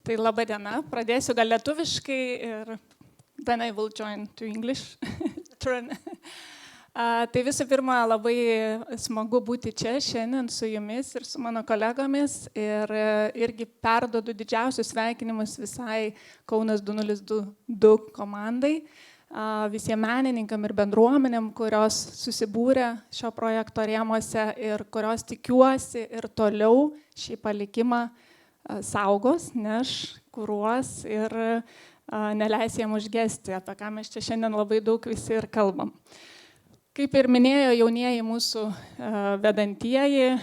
Tai laba diena, pradėsiu gal lietuviškai ir then I will join to English turn. Tai visų pirma, labai smagu būti čia šiandien su jumis ir su mano kolegomis ir irgi perduodu didžiausius sveikinimus visai Kaunas 2022 komandai, visiems menininkam ir bendruomenėm, kurios susibūrė šio projekto rėmuose ir kurios tikiuosi ir toliau šį palikimą saugos, neš, kuruos ir neleis jiem užgesti, apie ką mes čia šiandien labai daug visi ir kalbam. Kaip ir minėjo jaunieji mūsų vedantieji,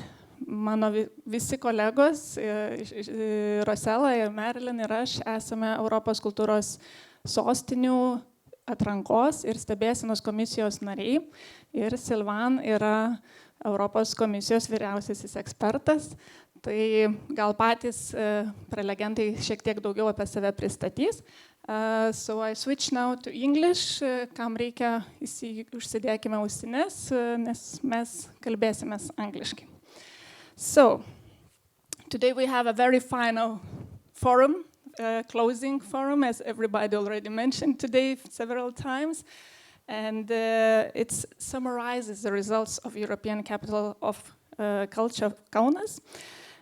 mano visi kolegos, Rossella ir Marilyn ir aš esame Europos kultūros sostinių atrankos ir stebėsenos komisijos nariai ir Sylvain yra Europos komisijos vyriausiasis ekspertas. Tai gal patys prelegentai šiek tiek daugiau apie save pristatys. So I switch now to English, kam reikia užsidėkime ausines, nes mes kalbėsimės angliškai. So, today we have a very final forum, closing forum, as everybody already mentioned today several times. And it summarizes the results of European Capital of Culture Kaunas.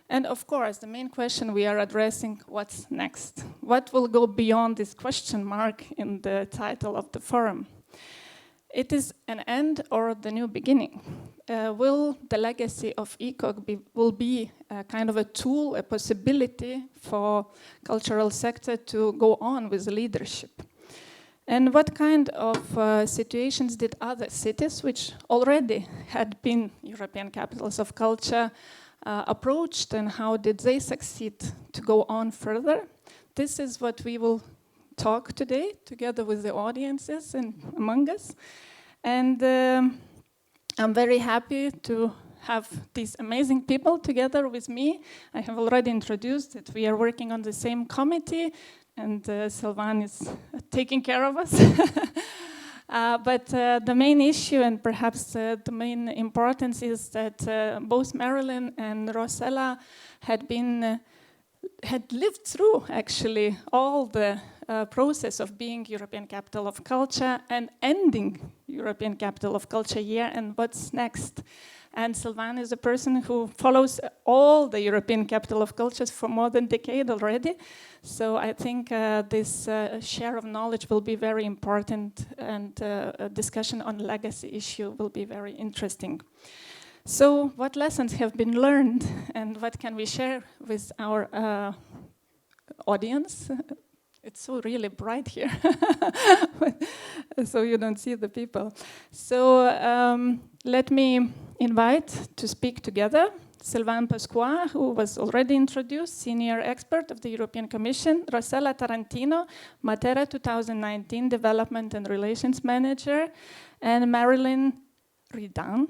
And of course, the main question we are addressing, what's next? What will go beyond this question mark in the title of the forum? It is an end or the new beginning? Will the legacy of ECOC will be a kind of a tool, a possibility for cultural sector to go on with leadership? And what kind of situations did other cities, which already had been European capitals of culture, approached, and how did they succeed to go on further? This is what we will talk today, together with the audiences and among us. And I'm very happy to have these amazing people together with me. I have already introduced that we are working on the same committee, and Sylvain is taking care of us. But the main issue, and perhaps the main importance, is that both Marilyn and Rossella had lived through actually all the process of being European Capital of Culture and ending European Capital of Culture year and what's next. And Sylvain is a person who follows all the European Capital of Cultures for more than a decade already. So I think this share of knowledge will be very important, and a discussion on legacy issue will be very interesting. So what lessons have been learned and what can we share with our audience? It's so really bright here, so you don't see the people. So let me invite to speak together Sylvain Pasqua, who was already introduced, senior expert of the European Commission, Rossella Tarantino, Moderator 2019 Development and Relations Manager, and Marilyn Reddan,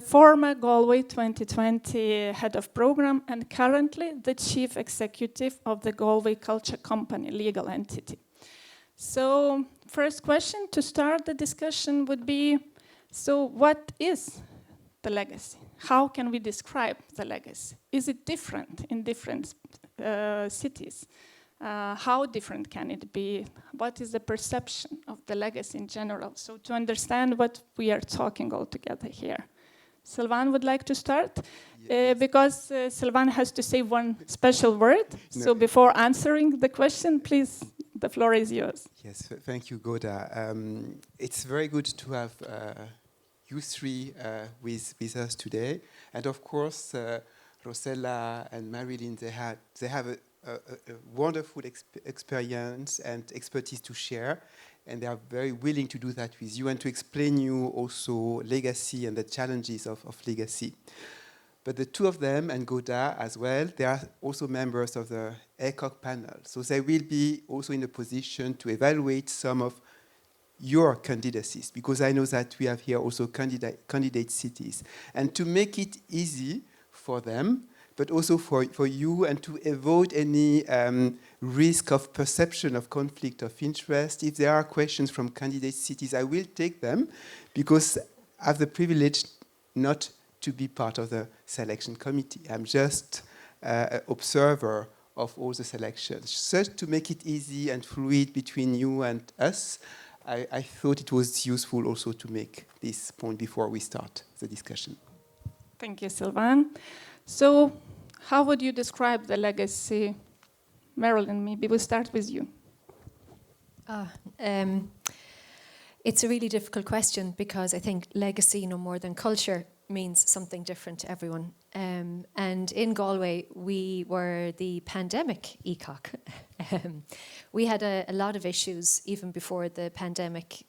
former Galway 2020 head of program and currently the chief executive of the Galway Culture Company legal entity. So first question to start the discussion would be, so what is the legacy? How can we describe the legacy? Is it different in different cities? How different can it be? What is the perception of the legacy in general? So to understand what we are talking all together here. Sylvain would like to start, because Sylvain has to say one special word. No. So before answering the question, please, the floor is yours. Yes, thank you, Goda. It's very good to have you three with us today. And of course, Rossella and Marilyn, they have a wonderful experience and expertise to share, and they are very willing to do that with you and to explain you also legacy and the challenges of legacy. But the two of them, and Goda as well, they are also members of the ECOC panel. So they will be also in a position to evaluate some of your candidacies, because I know that we have here also candidate cities. And to make it easy for them, but also for you, and to avoid any risk of perception of conflict of interest, if there are questions from candidate cities, I will take them, because I have the privilege not to be part of the selection committee. I'm just an observer of all the selections. Just to make it easy and fluid between you and us, I thought it was useful also to make this point before we start the discussion. Thank you, Sylvain. So, how would you describe the legacy? Marilyn, maybe we'll start with you. It's a really difficult question because I think legacy, no more than culture, means something different to everyone. And in Galway, we were the pandemic ECOC. We had a lot of issues even before the pandemic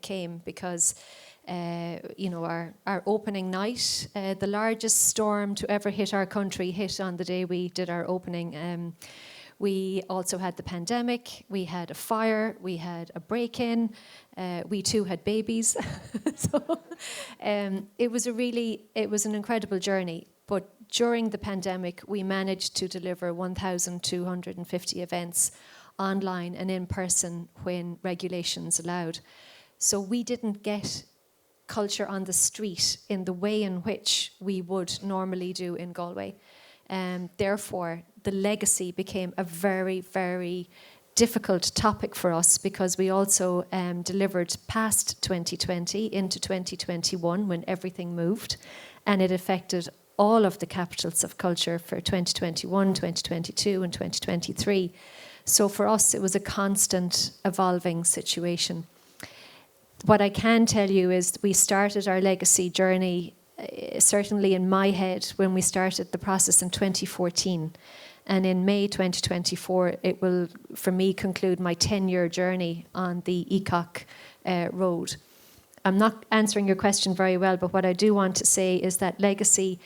came because our opening night, the largest storm to ever hit our country, hit on the day we did our opening. We also had the pandemic, we had a fire, we had a break-in, we too had babies. So it was an incredible journey. But during the pandemic, we managed to deliver 1,250 events online and in person when regulations allowed. So we didn't get culture on the street in the way in which we would normally do in Galway. Therefore, the legacy became a very, very difficult topic for us because we also delivered past 2020 into 2021 when everything moved, and it affected all of the capitals of culture for 2021, 2022 and 2023. So for us, it was a constant evolving situation. What I can tell you is we started our legacy journey, certainly in my head, when we started the process in 2014. And in May 2024, it will, for me, conclude my 10-year journey on the ECOC road. I'm not answering your question very well, but what I do want to say is that legacy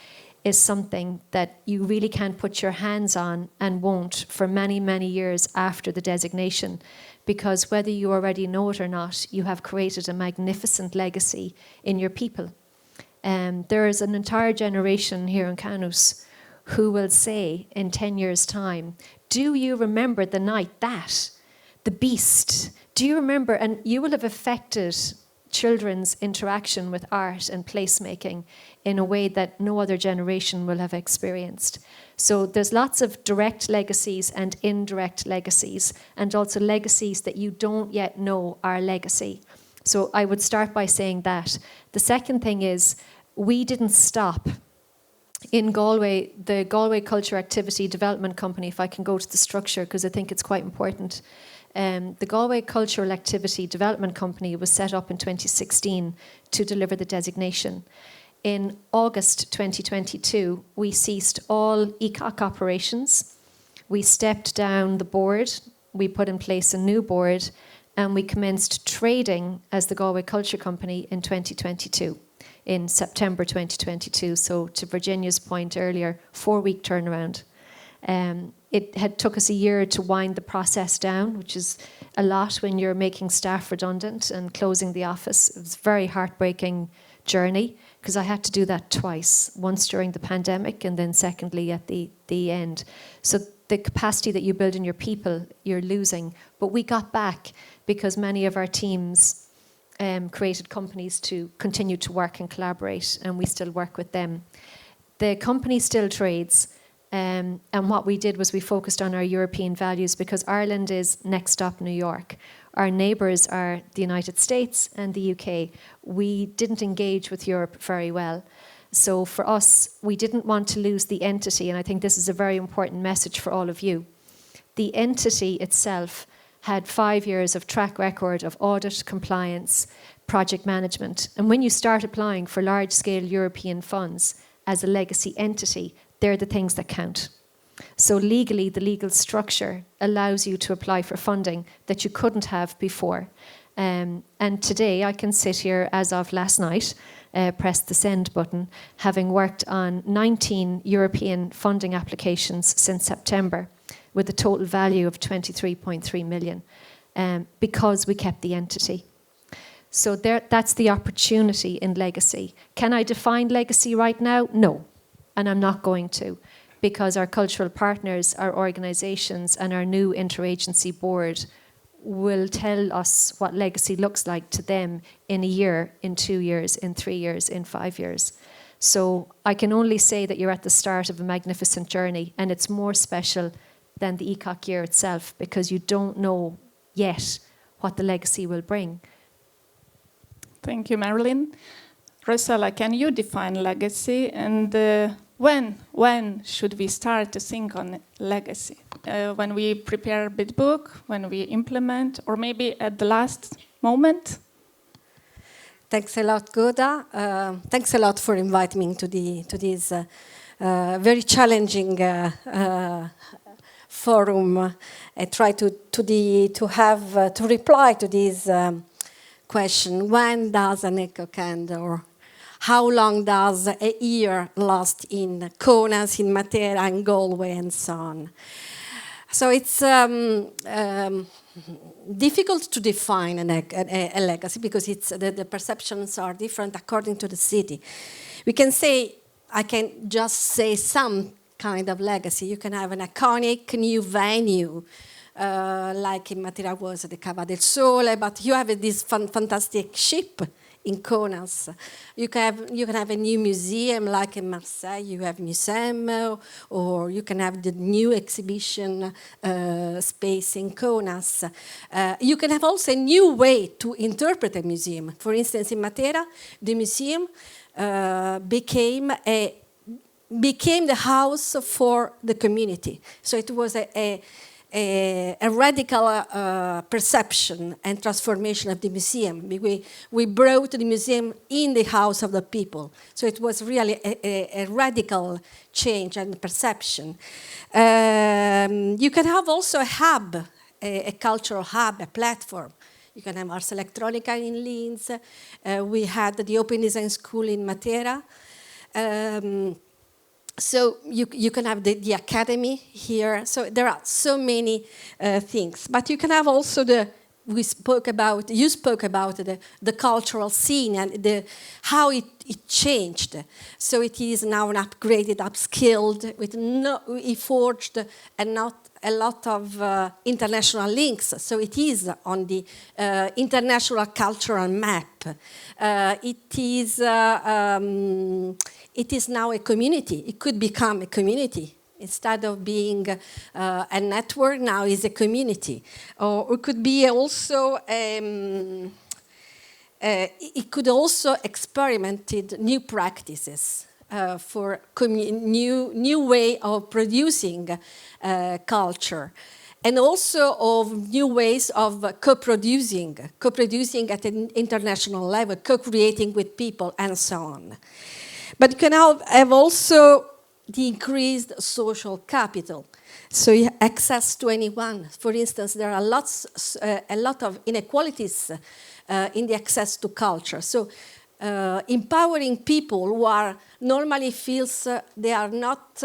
is something that you really can't put your hands on and won't for many, many years after the designation. Because whether you already know it or not, you have created a magnificent legacy in your people. There is an entire generation here in Canus who will say in 10 years' time, do you remember the night that, the beast, do you remember, and you will have affected children's interaction with art and placemaking in a way that no other generation will have experienced. So there's lots of direct legacies and indirect legacies, and also legacies that you don't yet know are legacy. So I would start by saying that. The second thing is, we didn't stop. In Galway, the Galway Culture Activity Development Company, if I can go to the structure, because I think it's quite important. The Galway Cultural Activity Development Company was set up in 2016 to deliver the designation. In August 2022, we ceased all ECOC operations. We stepped down the board, we put in place a new board, and we commenced trading as the Galway Culture Company in 2022. In September 2022, so to Virginia's point earlier, 4-week turnaround. It had took us a year to wind the process down, which is a lot when you're making staff redundant and closing the office. It was a very heartbreaking journey because I had to do that twice, once during the pandemic and then secondly at the end. So the capacity that you build in your people, you're losing. But we got back because many of our teams created companies to continue to work and collaborate, and we still work with them. The company still trades, and what we did was we focused on our European values because Ireland is next stop New York. Our neighbours are the United States and the UK. We didn't engage with Europe very well. So for us, we didn't want to lose the entity, and I think this is a very important message for all of you. The entity itself had 5 years of track record of audit, compliance, project management. And when you start applying for large-scale European funds as a legacy entity, they're the things that count. So legally, the legal structure allows you to apply for funding that you couldn't have before. And today, I can sit here as of last night, press the send button, having worked on 19 European funding applications since September, with a total value of 23.3 million, because we kept the entity. So that's the opportunity in legacy. Can I define legacy right now? No, and I'm not going to, because our cultural partners, our organisations and our new interagency board will tell us what legacy looks like to them in a year, in 2 years, in 3 years, in 5 years. So I can only say that you're at the start of a magnificent journey, and it's more special than the ECOC year itself, because you don't know yet what the legacy will bring. Thank you, Marilyn. Rossella, can you define legacy, and when should we start to think on legacy? When we prepare a bid book, when we implement, or maybe at the last moment? Thanks a lot, Goda. Thanks a lot for inviting me to this very challenging forum. I try to reply to this question: when does an ECOC end, or how long does a year last in Kaunas, in Matera, in Galway, and so on? So it's difficult to define a legacy, because the perceptions are different according to the city. We can say, I can just say some kind of legacy. You can have an iconic new venue, like in Matera was the Cava del Sole, but you have this fantastic ship in Kaunas. You can have a new museum, like in Marseille, you have museum, or you can have the new exhibition space in Kaunas. You can have also a new way to interpret a museum. For instance, in Matera, the museum became the house for the community. So it was a radical perception and transformation of the museum. We brought the museum in the house of the people. So it was really a radical change and perception. You can have also a hub, a cultural hub, a platform. You can have Ars Electronica in Linz. We had the Open Design School in Matera. So you can have the academy here. So there are so many things. But you can have also you spoke about the cultural scene and how it changed. So it is now an upgraded, upskilled, it forged a lot of international links. So it is on the international cultural map. It is now a community. It could become a community. Instead of being a network, now is a community. Or it could be also, it could also experimented new practices for new way of producing culture. And also of new ways of co-producing at an international level, co-creating with people, and so on. But you can have also the increased social capital. So you have access to anyone. For instance, there are a lot of inequalities in the access to culture. So empowering people who are normally feels they are not,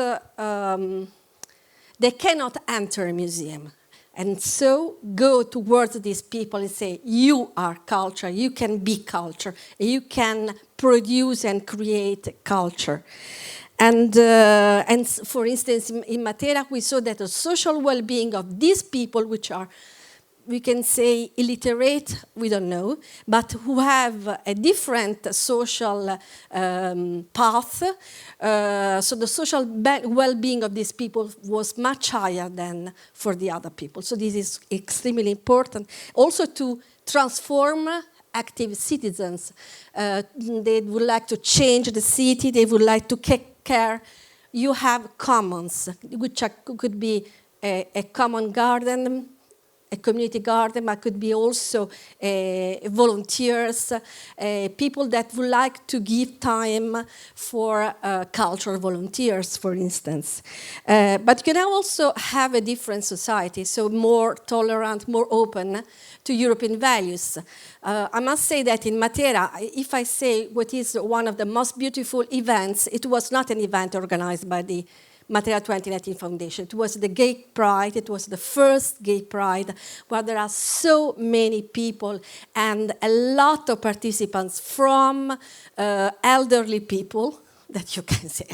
they cannot enter a museum. And so go towards these people and say, you are culture, you can be culture, you can produce and create culture. And for instance, in Matera, we saw that the social well-being of these people, which are, we can say, illiterate, we don't know, but who have a different social path. So the social well-being of these people was much higher than for the other people. So this is extremely important. Also to transform active citizens. They would like to change the city, they would like to take care. You have commons, which could be a common garden, a community garden, but could be also volunteers, people that would like to give time for cultural volunteers, for instance. But you can also have a different society, so more tolerant, more open to European values. I must say that in Matera, if I say what is one of the most beautiful events, it was not an event organized by the Matera 2019 Foundation. It was the Gay Pride. It was the first Gay Pride where there are so many people and a lot of participants from elderly people that you can say,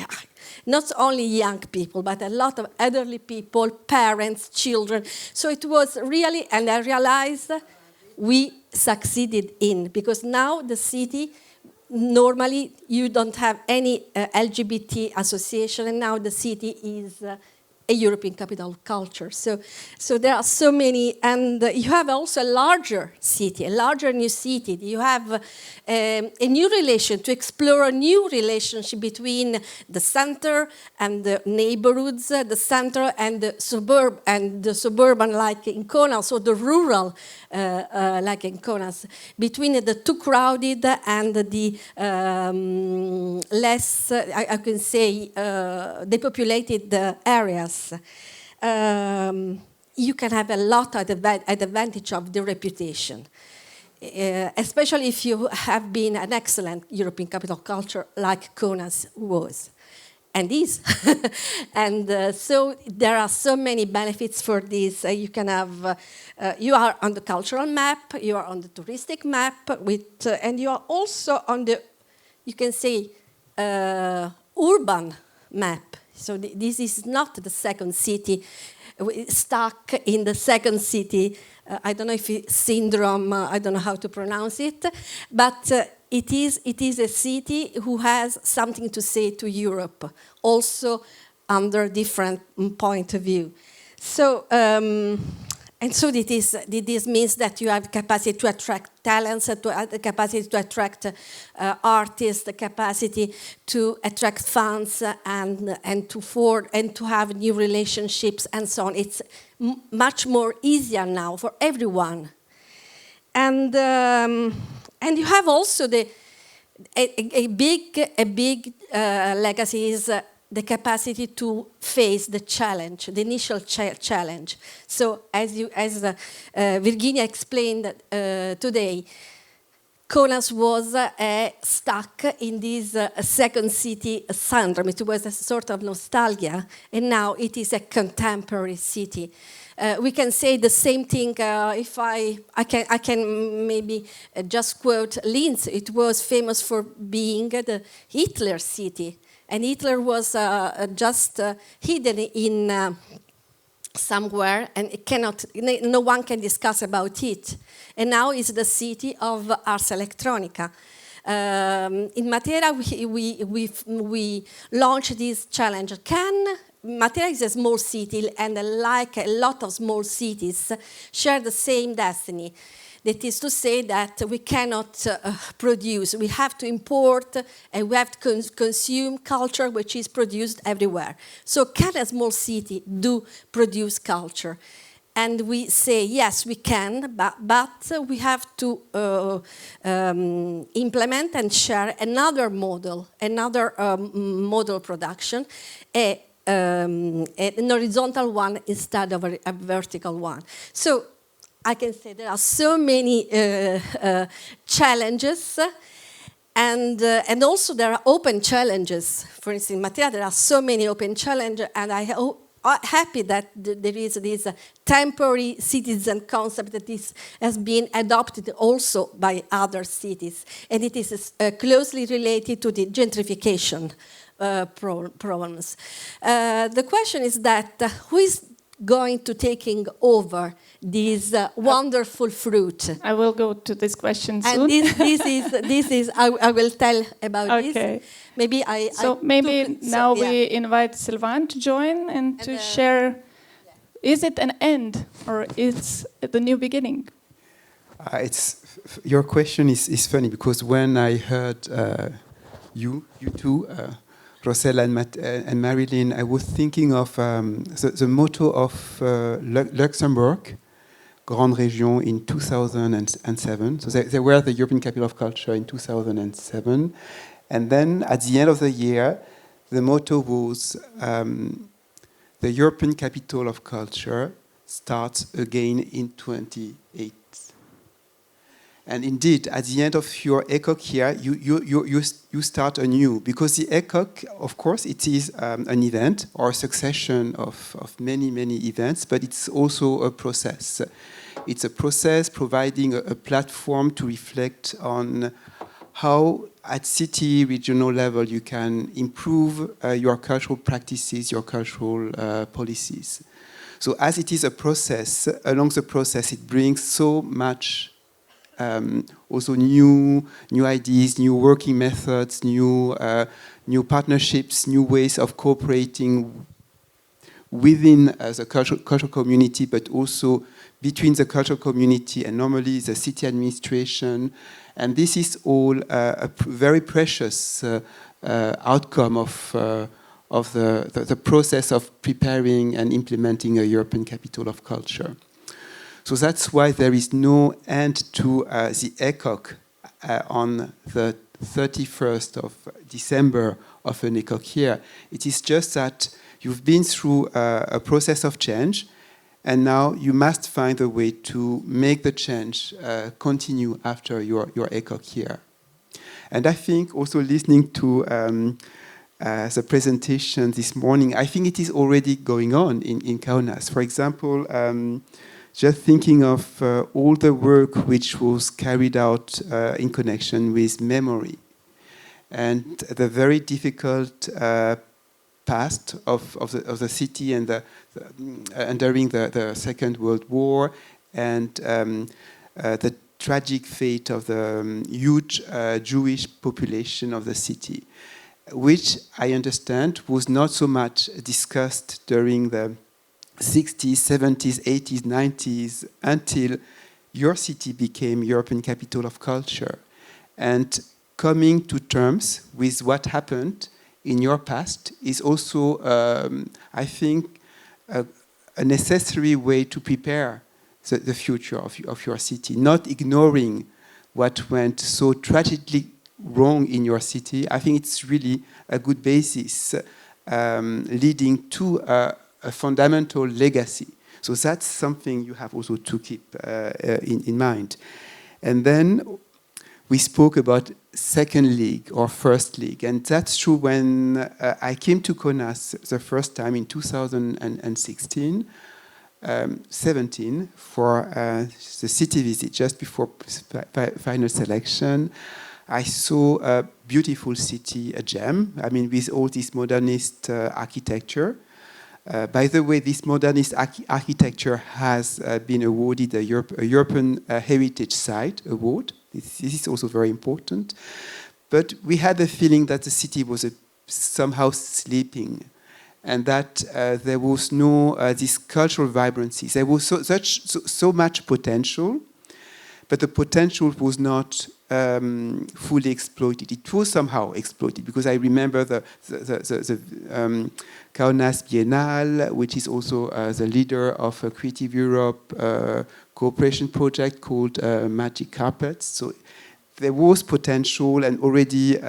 not only young people, but a lot of elderly people, parents, children. So it was really, and I realized we succeeded because now the city, normally, you don't have any LGBT association, and now the city is a European capital of culture. So there are so many, and you have also a larger city, a larger new city. You have a new relation to explore a new relationship between the center and the neighborhoods, the center and the suburban, like in Kaunas, or the rural, like in Kaunas, between the too crowded and the less, I can say, depopulated areas. You can have a lot at advantage of the reputation. Especially if you have been an excellent European capital of culture like Kaunas was and is. And so there are so many benefits for this. You can have, you are on the cultural map, you are on the touristic map, and you are also on the, you can say, urban map. So this is not the second city, stuck in the second city. I don't know if it's syndrome, I don't know how to pronounce it, but it is a city who has something to say to Europe, also under different point of view. So, and so this means that you have capacity to attract talents, the capacity to attract artists, the capacity to attract funds, and to have new relationships and so on. It's much more easier now for everyone, and you have also a big legacy is. The capacity to face the challenge, the initial challenge. So, as Virginia explained today, Kaunas was stuck in this second city syndrome. It was a sort of nostalgia, and now it is a contemporary city. We can say the same thing if I can maybe just quote Linz. It was famous for being the Hitler city. And Hitler was just hidden in somewhere, and no one can discuss about it. And now it's the city of Ars Electronica. In Matera, we launched this challenge. Matera is a small city, and like a lot of small cities, share the same destiny. That is to say that we cannot produce, we have to import and we have to consume culture which is produced everywhere. So can a small city do produce culture? And we say, yes, we can, but we have to implement and share another model production, an horizontal one instead of a vertical one. So I can say there are so many challenges, and also there are open challenges. For instance, in Matera, there are so many open challenges, and I'm happy that there is this temporary citizen concept that has been adopted also by other cities, and it is closely related to the gentrification problems. The question is that who is going to taking over this wonderful fruit? I will go to this question soon. And this is I will tell about okay. this. Maybe we invite Sylvain to join and to share. Is it an end or is it the new beginning? Your question is funny because when I heard you two. Rossella and Marilyn, I was thinking of the motto of Luxembourg, Grande Région, in 2007. So they were the European Capital of Culture in 2007. And then at the end of the year, the motto was the European Capital of Culture starts again in 28. And indeed, at the end of your ECOC here, you start anew. Because the ECOC, of course, it is an event or a succession of many, many events, but it's also a process. It's a process providing a platform to reflect on how, at city, regional level, you can improve your cultural practices, your cultural policies. So as it is a process, along the process, it brings so much also new ideas, new working methods, new partnerships, new ways of cooperating within the cultural community, but also between the cultural community and normally the city administration. And this is all a very precious outcome of the process of preparing and implementing a European Capital of Culture. So that's why there is no end to the ECOC on the 31st of December of an ECOC year. It is just that you've been through a process of change, and now you must find a way to make the change continue after your ECOC year. And I think also listening to the presentation this morning, I think it is already going on in Kaunas. For example, just thinking of all the work which was carried out in connection with memory and the very difficult past of the city and during the Second World War, and the tragic fate of the huge Jewish population of the city, which I understand was not so much discussed during the 60s, 70s, 80s, 90s, until your city became European Capital of Culture. And coming to terms with what happened in your past is also, I think, a necessary way to prepare the future of your city, not ignoring what went so tragically wrong in your city. I think it's really a good basis leading to a fundamental legacy. So that's something you have also to keep in mind. And then we spoke about second league or first league. And that's true when I came to Kaunas the first time in 2016, 17 for the city visit, just before final selection. I saw a beautiful city, a gem, I mean, with all this modernist architecture. By the way, this modernist architecture has been awarded a European Heritage Site Award. This is also very important. But we had the feeling that the city was somehow sleeping, and that there was no this cultural vibrancy. There was so much potential, but the potential was not fully exploited. It was somehow exploited, because I remember the Kaunas Biennale, which is also the leader of a Creative Europe cooperation project called Magic Carpets. So there was potential and already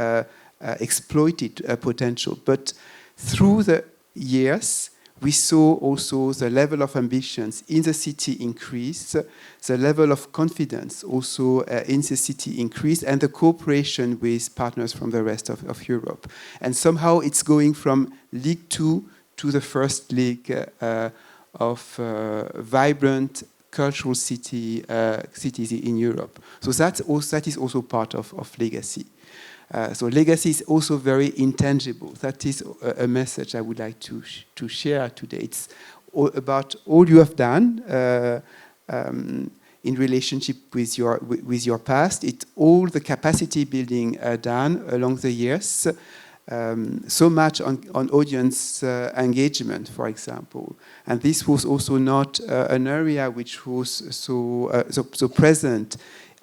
exploited potential. But through the years, we saw also the level of ambitions in the city increase, the level of confidence also in the city increase, and the cooperation with partners from the rest of Europe. And somehow it's going from League 2 to the first league of vibrant cultural cities in Europe. So that is also part of legacy. So legacy is also very intangible. That is a message I would like to share today. It's about all you have done in relationship with your past. It's all the capacity building done along the years. So much on audience engagement, for example. And this was also not an area which was so present,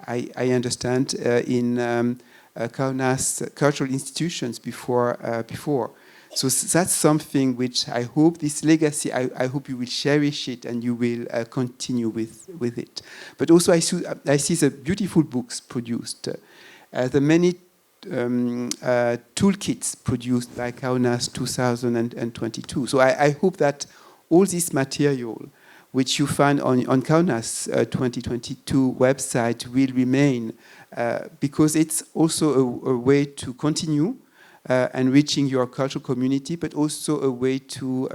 I understand, in Kaunas cultural institutions before. So that's something which I hope, this legacy, I hope you will cherish it and you will continue with it. But also I see the beautiful books produced, the many toolkits produced by Kaunas 2022. So I hope that all this material which you find on Kaunas 2022 website will remain, because it's also a way to continue enriching your cultural community, but also a way to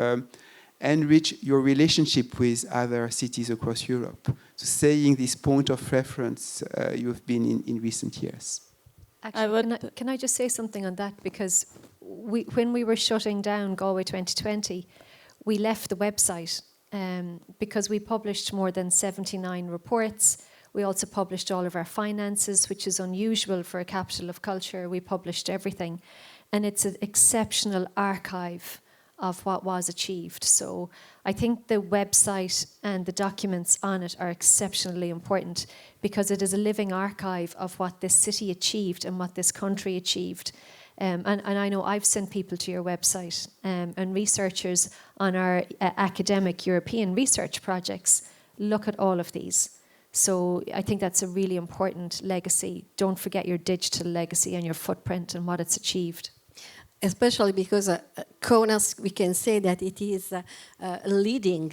enrich your relationship with other cities across Europe. So saying this point of reference you have been in recent years. Actually, can I just say something on that? Because when we were shutting down Galway 2020, we left the website because we published more than 79 reports. We also published all of our finances, which is unusual for a capital of culture. We published everything. And it's an exceptional archive of what was achieved. So I think the website and the documents on it are exceptionally important because it is a living archive of what this city achieved and what this country achieved. And I know I've sent people to your website and researchers on our academic European research projects look at all of these. So I think that's a really important legacy. Don't forget your digital legacy and your footprint and what it's achieved. Especially because CONAS, we can say that it is leading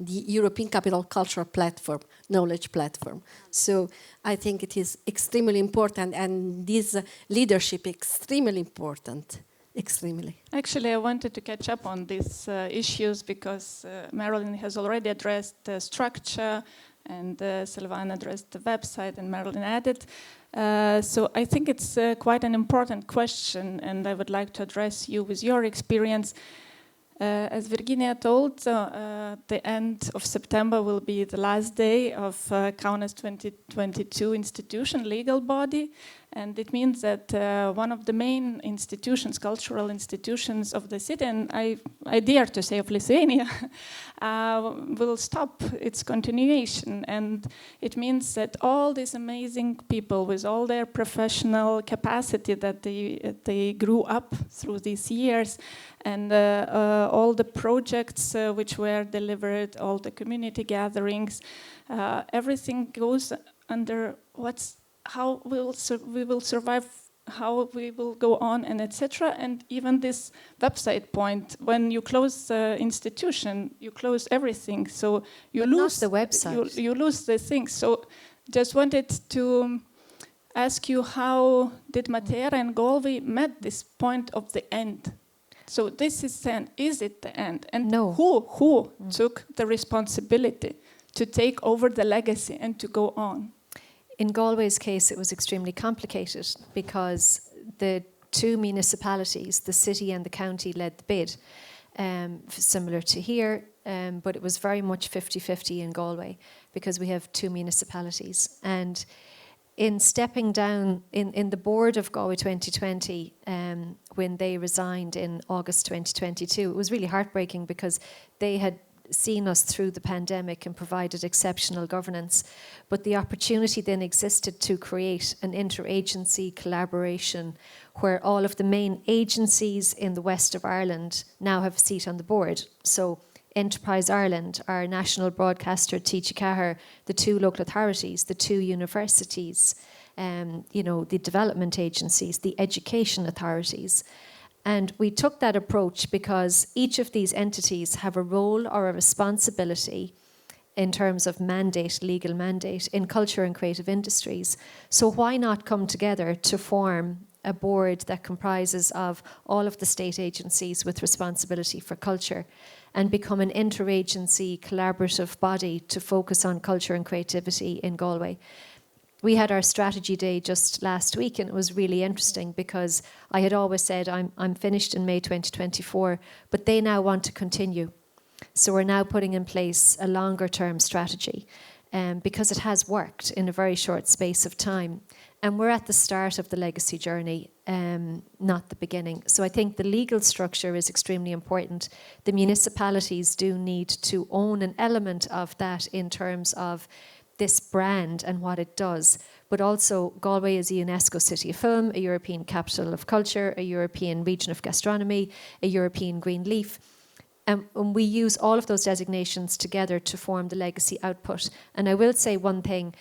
the European Capital Culture Platform, knowledge platform. So I think it is extremely important, and this leadership extremely important. Extremely. Actually, I wanted to catch up on these issues because Marilyn has already addressed the structure and Sylvain addressed the website and Marilyn added. So I think it's quite an important question, and I would like to address you with your experience. As Virginia told, the end of September will be the last day of CONAS 2022 institution, legal body. And it means that one of the main institutions, cultural institutions of the city, and I dare to say of Lithuania, will stop its continuation. And it means that all these amazing people with all their professional capacity that they grew up through these years, and all the projects which were delivered, all the community gatherings, everything goes under how we will survive, how we will go on, and etc. And even this website point, when you close the institution, you close everything. So you lose the website. You lose the things. So just wanted to ask you, how did Matera and Galway met this point of the end? So this is the end. Is it the end? And no. Who took the responsibility to take over the legacy and to go on? In Galway's case, it was extremely complicated because the two municipalities, the city and the county, led the bid, similar to here, but it was very much 50-50 in Galway because we have two municipalities. And in stepping down in the board of Galway 2020, when they resigned in August 2022, it was really heartbreaking because they had seen us through the pandemic and provided exceptional governance. But the opportunity then existed to create an interagency collaboration where all of the main agencies in the west of Ireland now have a seat on the board. So Enterprise Ireland, our national broadcaster, Teach Cahir, the two local authorities, the two universities, the development agencies, the education authorities. And we took that approach because each of these entities have a role or a responsibility in terms of mandate, legal mandate, in culture and creative industries. So why not come together to form a board that comprises of all of the state agencies with responsibility for culture and become an interagency collaborative body to focus on culture and creativity in Galway? We had our strategy day just last week, and it was really interesting because I had always said I'm finished in May 2024, but they now want to continue. So we're now putting in place a longer term strategy because it has worked in a very short space of time. And we're at the start of the legacy journey, not the beginning. So I think the legal structure is extremely important. The municipalities do need to own an element of that in terms of this brand and what it does. But also Galway is a UNESCO City of Film, a European Capital of Culture, a European Region of Gastronomy, a European Green Leaf. And we use all of those designations together to form the legacy output. And I will say one thing.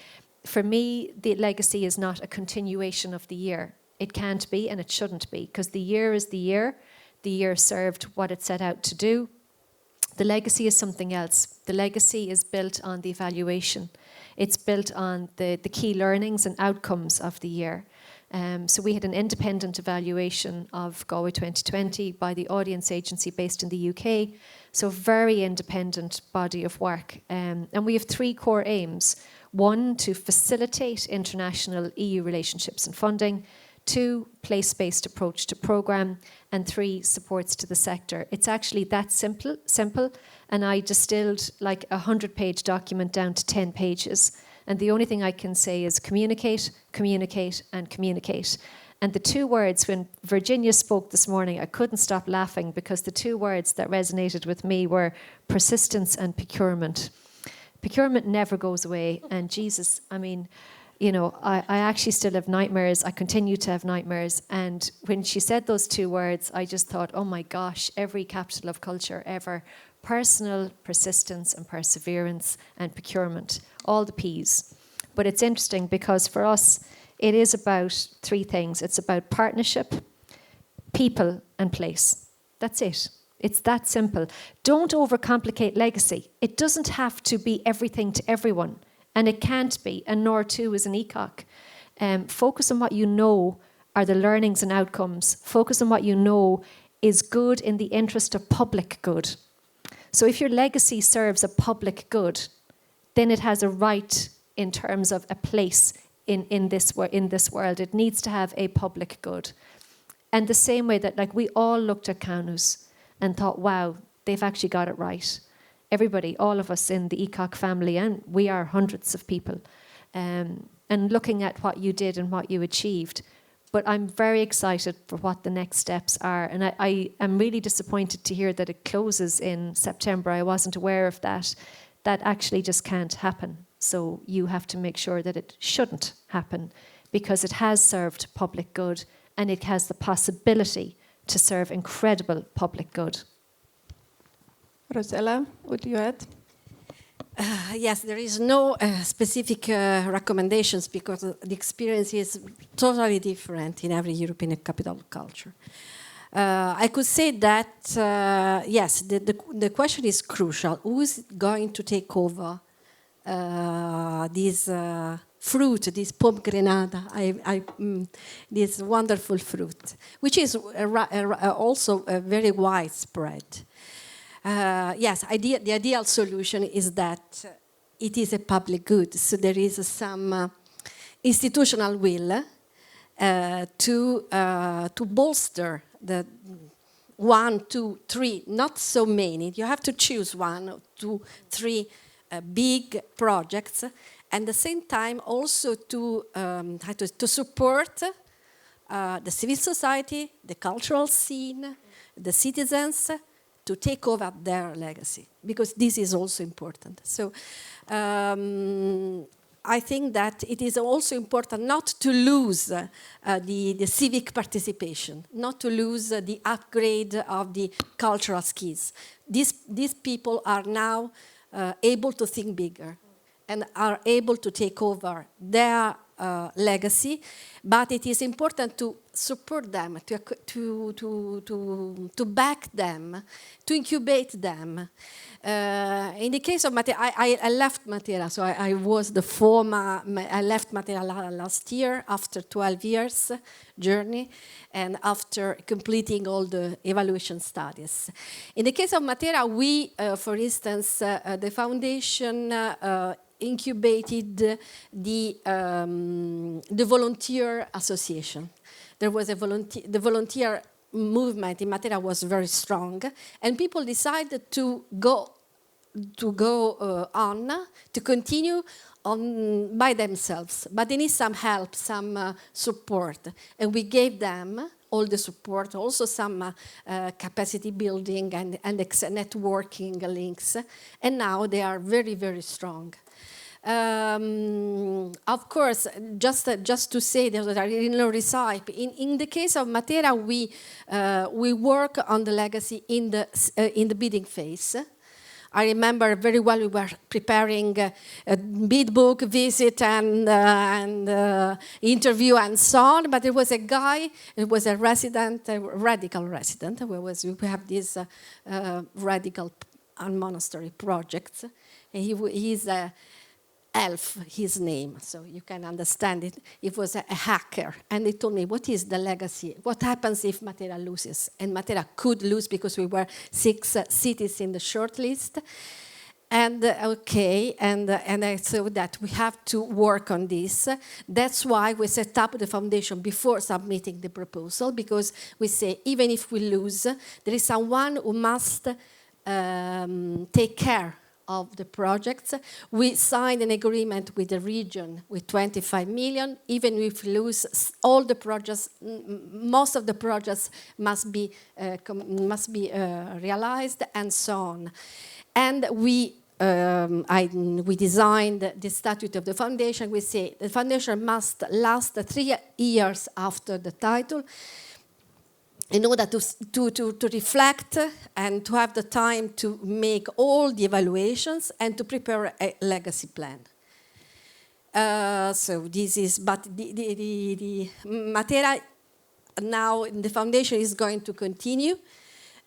For me, the legacy is not a continuation of the year. It can't be and it shouldn't be, because the year is the year. The year served what it set out to do. The legacy is something else. The legacy is built on the evaluation. It's built on the key learnings and outcomes of the year. So we had an independent evaluation of Galway 2020 by the audience agency based in the UK. So a very independent body of work. And we have three core aims. One, to facilitate international EU relationships and funding. Two, place-based approach to programme. And three, supports to the sector. It's actually that simple, and I distilled like a 100-page document down to 10 pages. And the only thing I can say is communicate, communicate, and communicate. And the two words, when Virginia spoke this morning, I couldn't stop laughing because the two words that resonated with me were persistence and procurement. Procurement never goes away. And Jesus, I mean, you know, I actually still have nightmares. I continue to have nightmares. And when she said those two words, I just thought, oh my gosh, every capital of culture ever. Personal persistence and perseverance and procurement. All the P's. But it's interesting because for us, it is about three things. It's about partnership, people, and place. That's it. It's that simple. Don't overcomplicate legacy. It doesn't have to be everything to everyone. And it can't be, and nor too is an ECOC. Focus on what you know are the learnings and outcomes. Focus on what you know is good in the interest of public good. So if your legacy serves a public good, then it has a right in terms of a place in this world. It needs to have a public good. And the same way that like we all looked at Canus and thought, wow, they've actually got it right. Everybody, all of us in the ECOC family, and we are hundreds of people, and looking at what you did and what you achieved. But I'm very excited for what the next steps are. And I am really disappointed to hear that it closes in September. I wasn't aware of that. That actually just can't happen. So you have to make sure that it shouldn't happen because it has served public good and it has the possibility to serve incredible public good. Rossella, would you add? Yes, there is no specific recommendations because the experience is totally different in every European capital of culture. I could say that, yes, the question is crucial. Who's going to take over this fruit, this pomegranate, this wonderful fruit, which is also very widespread. Yes, the ideal solution is that it is a public good, so there is some institutional will to bolster the 1, 2, 3, not so many. You have to choose 1, 2, 3 big projects, and at the same time also to support the civil society, the cultural scene, the citizens, to take over their legacy, because this is also important. So I think that it is also important not to lose the civic participation, not to lose the upgrade of the cultural skills. These people are now able to think bigger and are able to take over their legacy, but it is important to support them, to back them, to incubate them. In the case of Matera, I left Matera, so I was the former, I left Matera last year after 12 years journey and after completing all the evaluation studies. In the case of Matera, we, for instance, the foundation incubated the volunteer association. There was the volunteer movement in Matera was very strong, and people decided to go on, to continue on by themselves. But they need some help, some support, and we gave them all the support, also some capacity building and networking links, and now they are very, very strong. Of course, just to say that in the case of Matera, we work on the legacy in the bidding phase. I remember very well we were preparing a bid book, visit, and interview and so on. But there was a guy, it was a resident, a radical resident. We have these radical and monastery projects. And he's a Elf, his name, so you can understand it. It was a hacker, and they told me, what is the legacy? What happens if Matera loses? And Matera could lose because we were 6 cities in the shortlist. And and I said that we have to work on this. That's why we set up the foundation before submitting the proposal, because we say, even if we lose, there is someone who must take care of the projects. We signed an agreement with the region with 25 million. Even if we lose all the projects, most of the projects must be realized, and so on. And we designed the statute of the foundation. We say the foundation must last 3 years after the title, in order to reflect and to have the time to make all the evaluations and to prepare a legacy plan. So this is, but the Matera now in the foundation is going to continue,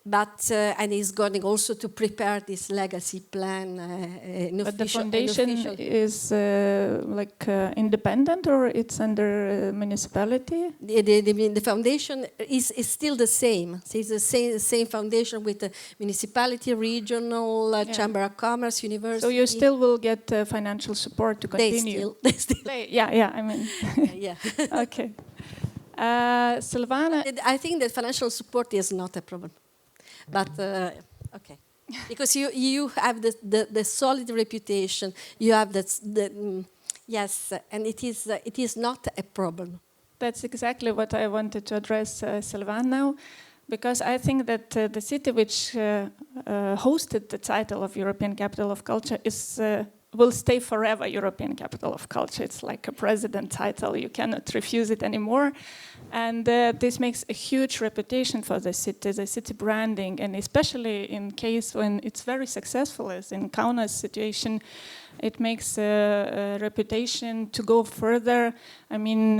but and is going also to prepare this legacy plan. But the foundation is independent, or it's under municipality? The foundation is still the same. So it's the same foundation with the municipality, regional, chamber of commerce, university. So you still will get financial support to continue. They still. I mean. Yeah. Okay. Sylvain. I think that financial support is not a problem. But okay, because you have the solid reputation, you have yes, and it is not a problem. That's exactly what I wanted to address, Sylvain, now, because I think that the city which hosted the title of European Capital of Culture will stay forever European Capital of Culture. It's like a president title. You cannot refuse it anymore. And this makes a huge reputation for the city branding, and especially in case when it's very successful, as in Kaunas situation, it makes a reputation to go further. I mean,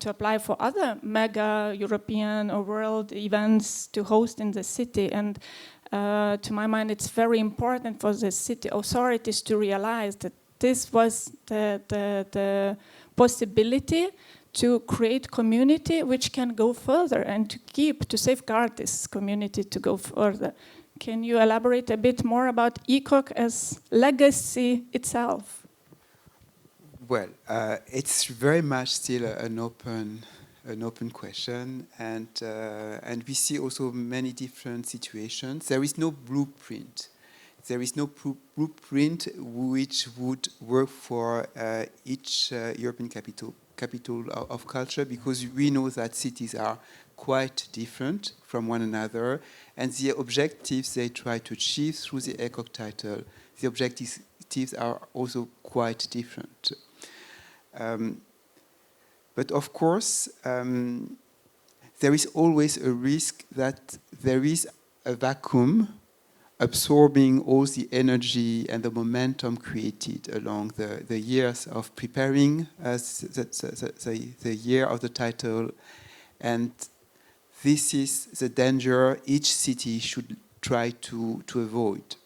to apply for other mega European or world events to host in the city. And to my mind, it's very important for the city authorities to realize that this was the possibility to create community which can go further and to safeguard this community to go further. Can you elaborate a bit more about ECOC as legacy itself? Well, it's very much still an open question, and we see also many different situations. There is no blueprint. There is no blueprint which would work for each European capital of culture, because we know that cities are quite different from one another, and the objectives they try to achieve through the ECOC title, the objectives are also quite different. But of course, there is always a risk that there is a vacuum absorbing all the energy and the momentum created along the years of preparing the year of the title. And this is the danger each city should try to avoid.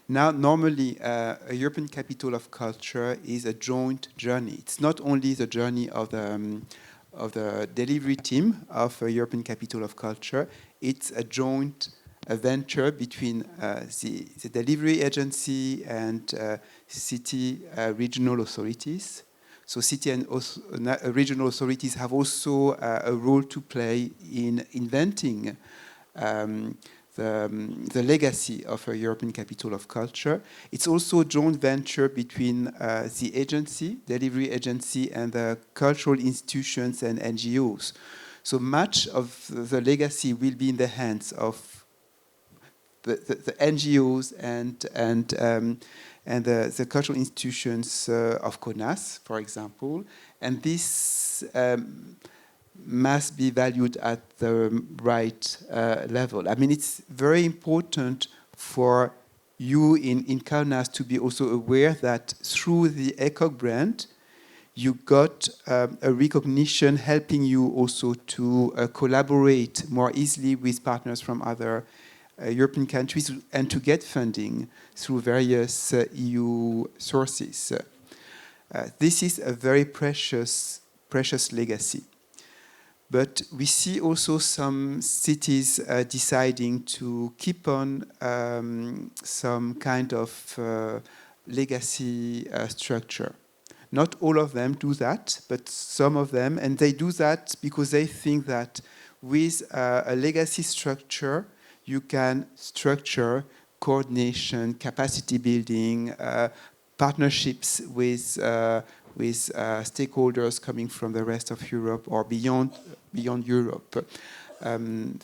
Now, normally, a European Capital of Culture is a joint journey. It's not only the journey of the delivery team of a European Capital of Culture, it's a joint venture between the delivery agency and city regional authorities. So city and regional authorities have also a role to play in inventing the legacy of a European Capital of Culture. It's also a joint venture between the agency, delivery agency, and the cultural institutions and NGOs. So much of the legacy will be in the hands of the NGOs and the cultural institutions of Kaunas, for example, and this must be valued at the right level. I mean, it's very important for you in Kaunas to be also aware that through the ECOC brand, you got a recognition helping you also to collaborate more easily with partners from other European countries and to get funding through various EU sources. This is a very precious legacy. But we see also some cities deciding to keep on some kind of legacy structure. Not all of them do that, but some of them, and they do that because they think that with a legacy structure, you can structure coordination, capacity building, partnerships with stakeholders coming from the rest of Europe or beyond Europe.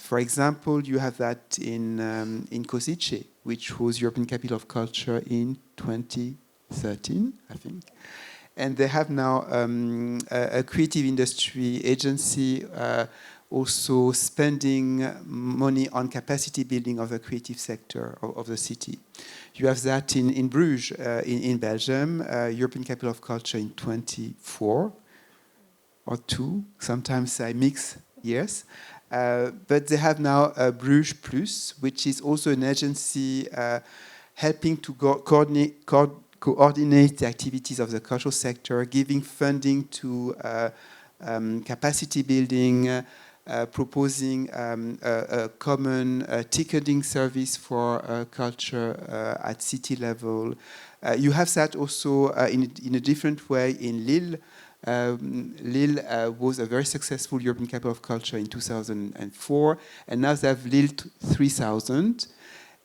For example, you have that in Košice, which was European Capital of Culture in 2013, I think. And they have now a creative industry agency also spending money on capacity building of the creative sector of the city. You have that in Bruges, in Belgium, European Capital of Culture in 24 or 2. Sometimes I mix years. But they have now Bruges Plus, which is also an agency helping to coordinate the activities of the cultural sector, giving funding to capacity building, proposing a common ticketing service for culture at city level. You have that also in a different way in Lille. Lille was a very successful European Capital of Culture in 2004, and now they have Lille 3000,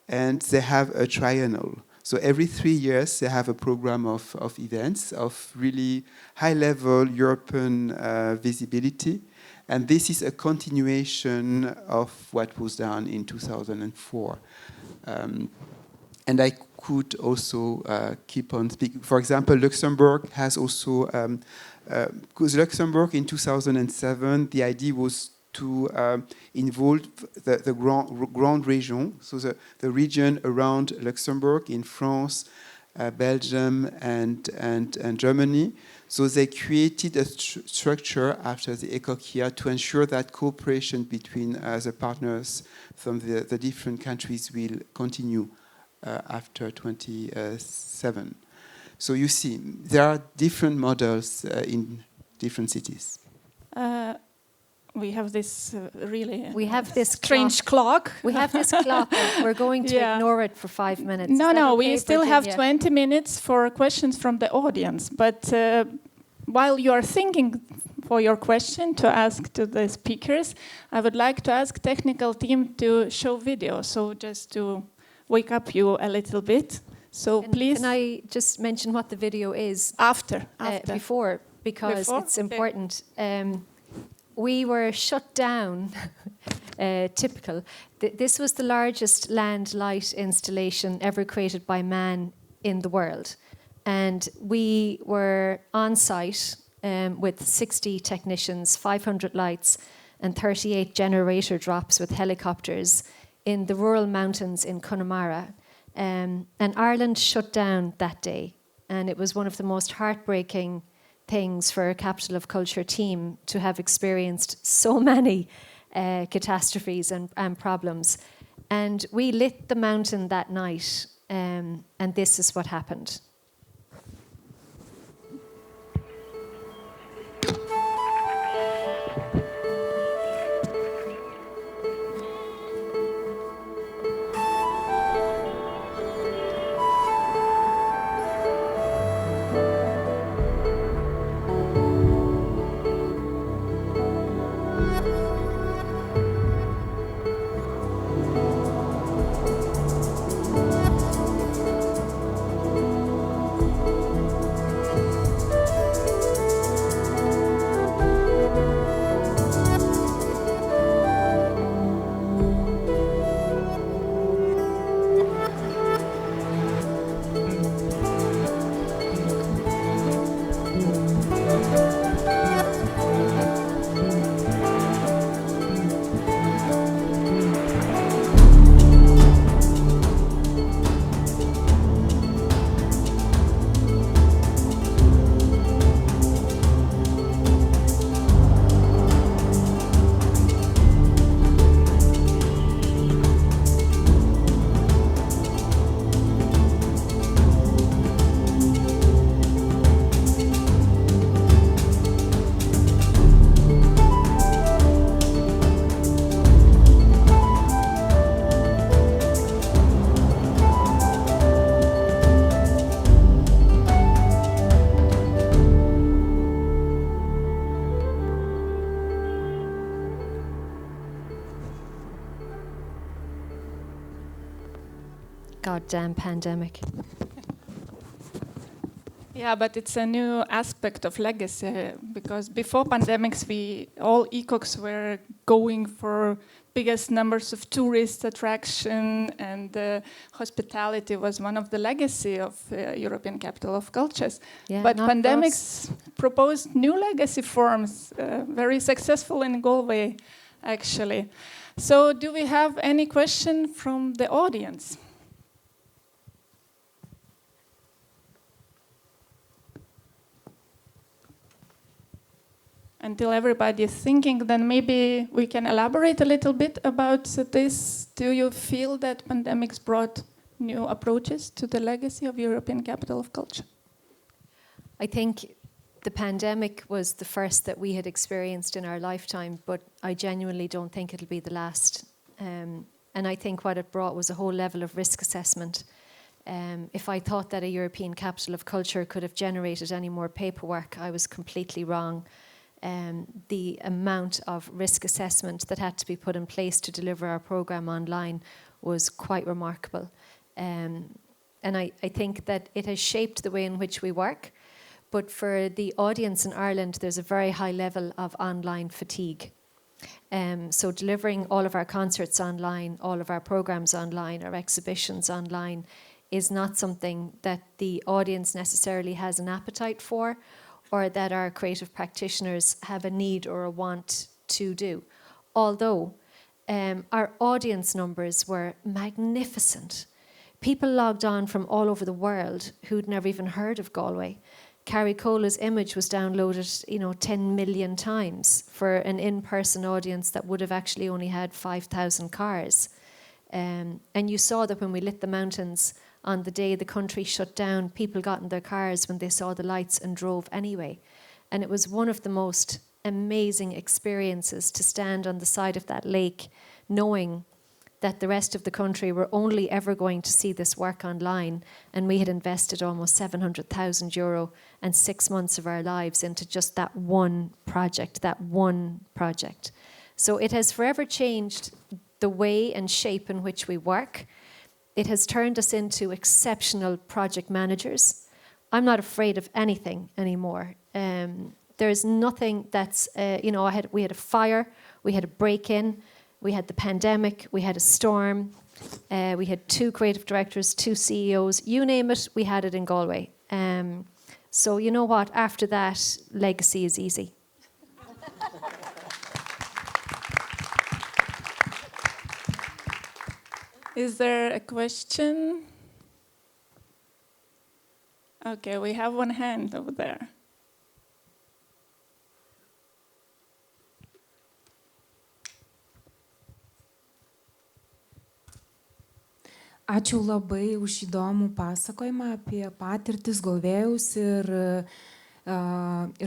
and they have a triennial. So every 3 years, they have a program of events of really high-level European visibility, and this is a continuation of what was done in 2004. And I could also keep on speaking. For example, Luxembourg has also, because Luxembourg in 2007, the idea was to involve the Grand Région, so the region around Luxembourg in France, Belgium, and Germany. So they created a structure after the ECOC year to ensure that cooperation between the partners from the different countries will continue after 27. So you see, there are different models in different cities. We have this really We have this strange clock. We have this clock, and we're going to ignore it for 5 minutes. No, okay, we still have Virginia? 20 minutes for questions from the audience. But while you are thinking for your question to ask to the speakers, I would like to ask technical team to show video. So just to wake up you a little bit. So please. Can I just mention what the video is? After. Before, because it's important. We were shut down, typical. This was the largest land light installation ever created by man in the world. And we were on site with 60 technicians, 500 lights, and 38 generator drops with helicopters in the rural mountains in Connemara. And Ireland shut down that day. And it was one of the most heartbreaking things for a Capital of Culture team to have experienced so many catastrophes and problems. And we lit the mountain that night, and this is what happened. goddamn pandemic. Yeah, but it's a new aspect of legacy because before pandemics, all ECOCs were going for biggest numbers of tourist attraction, and hospitality was one of the legacy of European Capital of Cultures. Yeah, but not pandemics proposed new legacy forms, very successful in Galway, actually. So do we have any question from the audience? Until everybody is thinking, then maybe we can elaborate a little bit about this. Do you feel that pandemics brought new approaches to the legacy of European Capital of Culture? I think the pandemic was the first that we had experienced in our lifetime, but I genuinely don't think it'll be the last. And I think what it brought was a whole level of risk assessment. If I thought that a European Capital of Culture could have generated any more paperwork, I was completely wrong. The amount of risk assessment that had to be put in place to deliver our programme online was quite remarkable. And I think that it has shaped the way in which we work. But for the audience in Ireland, there's a very high level of online fatigue. So delivering all of our concerts online, all of our programmes online, our exhibitions online, is not something that the audience necessarily has an appetite for, or that our creative practitioners have a need or a want to do. Although our audience numbers were magnificent. People logged on from all over the world who'd never even heard of Galway. Carrie Cola's image was downloaded, 10 million times for an in-person audience that would have actually only had 5,000 cars. And you saw that when we lit the mountains on the day the country shut down, people got in their cars when they saw the lights and drove anyway. And it was one of the most amazing experiences to stand on the side of that lake, knowing that the rest of the country were only ever going to see this work online, and we had invested almost €700,000 and 6 months of our lives into just that one project. So it has forever changed the way and shape in which we work. It has turned us into exceptional project managers. I'm not afraid of anything anymore. There's nothing that's, we had a fire, we had a break-in, we had the pandemic, we had a storm, we had 2 creative directors, 2 CEOs, you name it, we had it in Galway. So you know what, after that, legacy is easy. Is there a question? Okay, we have one hand over there. Ačiū labai už įdomų pasakojimą apie patirtis Galvėjaus ir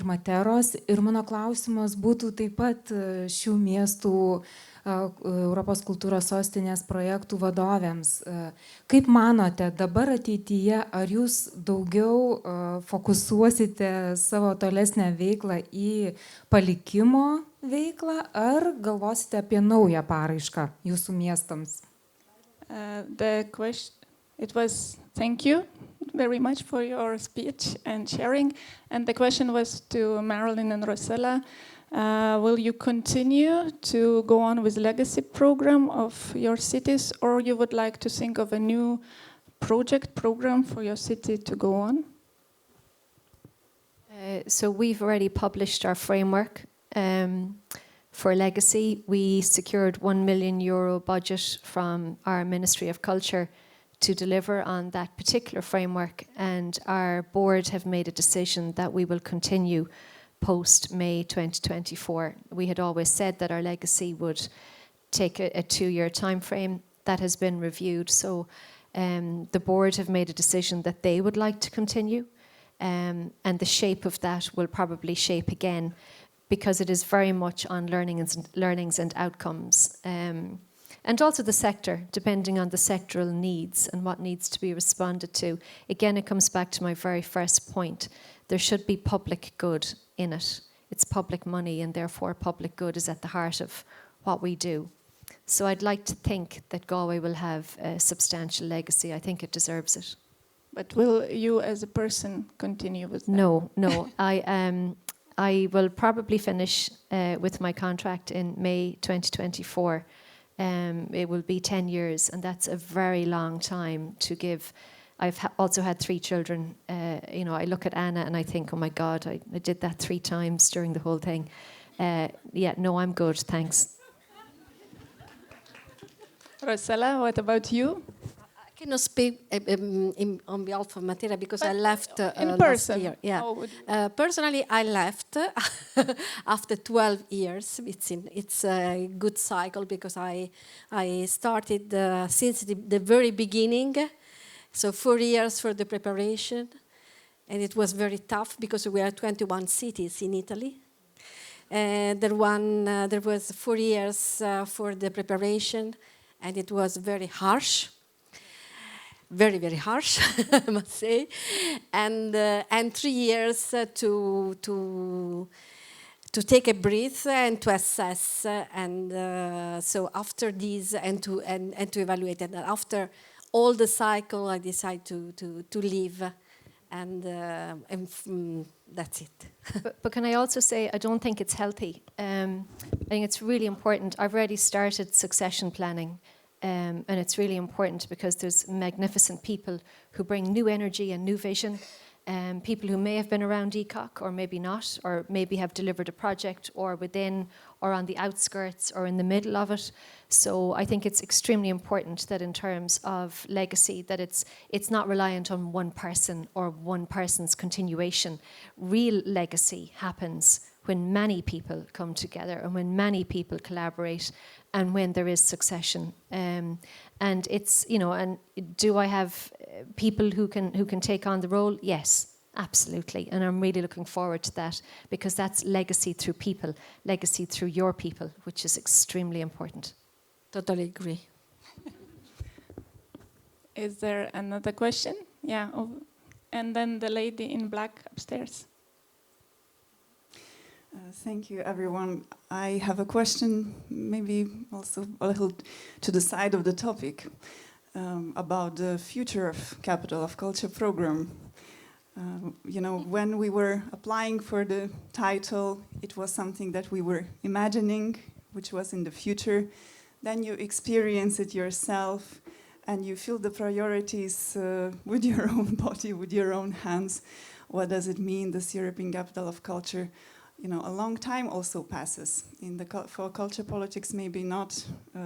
Materos. Ir mano klausimas būtų taip pat šių miestų Europos kultūros sostinės projektų vadovėms. Kaip manote, dabar ateityje, ar jūs daugiau fokusuosite savo tolesnę veiklą į palikimo veiklą, ar galvosite apie naują paraišką jūsų miestams? The question, it was, thank you very much for your speech and sharing. And the question was to Marilyn and Rossella. Will you continue to go on with legacy program of your cities, or you would like to think of a new program for your city to go on? So we've already published our framework for legacy. We secured €1 million budget from our Ministry of Culture to deliver on that particular framework, and our board have made a decision that we will continue post-May 2024. We had always said that our legacy would take a 2-year time frame. That has been reviewed, so the board have made a decision that they would like to continue, and the shape of that will probably shape again, because it is very much on learnings and outcomes. And also the sector, depending on the sectoral needs and what needs to be responded to. Again, it comes back to my very first point. There should be public good in it. It's public money, and therefore public good is at the heart of what we do. So I'd like to think that Galway will have a substantial legacy. I think it deserves it. But will you as a person continue with that? No. I will probably finish with my contract in May 2024. It will be 10 years, and that's a very long time to give. I've also had 3 children. I look at Anna and I think, oh my God, I did that 3 times during the whole thing. I'm good, thanks. Rossella, what about you? I cannot speak on behalf of Matera because I left in last person. year. Yeah. How would Personally, I left after 12 years. It's a good cycle because I started since the very beginning. So 4 years for the preparation, and it was very tough because we are 21 cities in Italy. There was 4 years for the preparation, and it was very harsh. Very, very harsh, I must say, and 3 years to take a breath and to assess, and so after this and to evaluate, and after all the cycle, I decided to leave, and that's it. But can I also say I don't think it's healthy. I think it's really important. I've already started succession planning. And it's really important because there's magnificent people who bring new energy and new vision, people who may have been around ECOC or maybe not, or maybe have delivered a project or within or on the outskirts or in the middle of it. So I think it's extremely important that in terms of legacy, that it's not reliant on one person or one person's continuation. Real legacy happens when many people come together and when many people collaborate and when there is succession. And it's, and do I have people who can take on the role? Yes, absolutely. And I'm really looking forward to that because that's legacy through people, legacy through your people, which is extremely important. Totally agree. Is there another question? Yeah. And then the lady in black upstairs. Thank you, everyone. I have a question, maybe also a little to the side of the topic, about the future of Capital of Culture program. When we were applying for the title, it was something that we were imagining, which was in the future. Then you experience it yourself, and you feel the priorities with your own body, with your own hands. What does it mean, this European Capital of Culture? A long time also passes. For culture politics, maybe not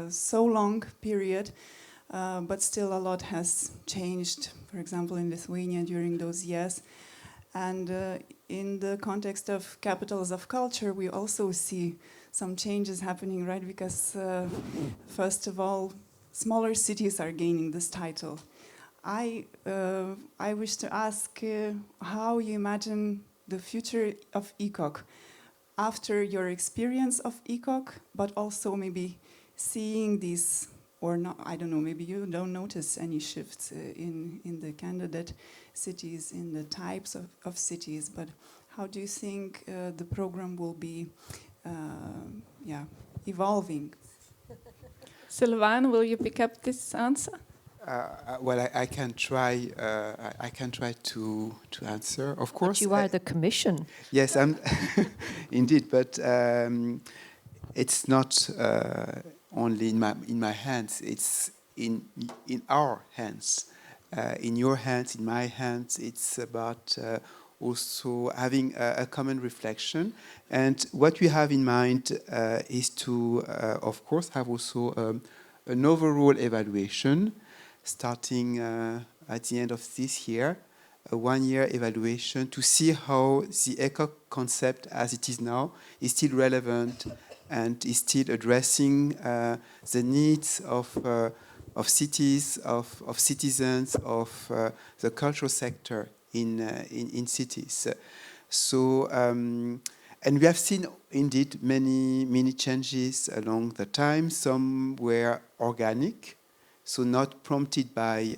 so long period, but still a lot has changed, for example, in Lithuania during those years. And in the context of capitals of culture, we also see some changes happening, right? Because first of all, smaller cities are gaining this title. I wish to ask how you imagine the future of ECOC after your experience of ECOC, but also maybe seeing these, or not, I don't know, maybe you don't notice any shifts in the candidate cities, in the types of cities, but how do you think the program will be evolving? Sylvain, will you pick up this answer? Well, I can try. I can try to answer. Of course, but you are the Commission. Yes, I'm indeed. But it's not only in my hands. It's in our hands, in your hands, in my hands. It's about also having a common reflection. And what we have in mind is to, of course, have also an overall evaluation. Starting at the end of this year, a one-year evaluation to see how the ECOC concept as it is now is still relevant and is still addressing the needs of cities, of citizens, of the cultural sector in cities. So, and we have seen indeed many changes along the time. Some were organic, so not prompted by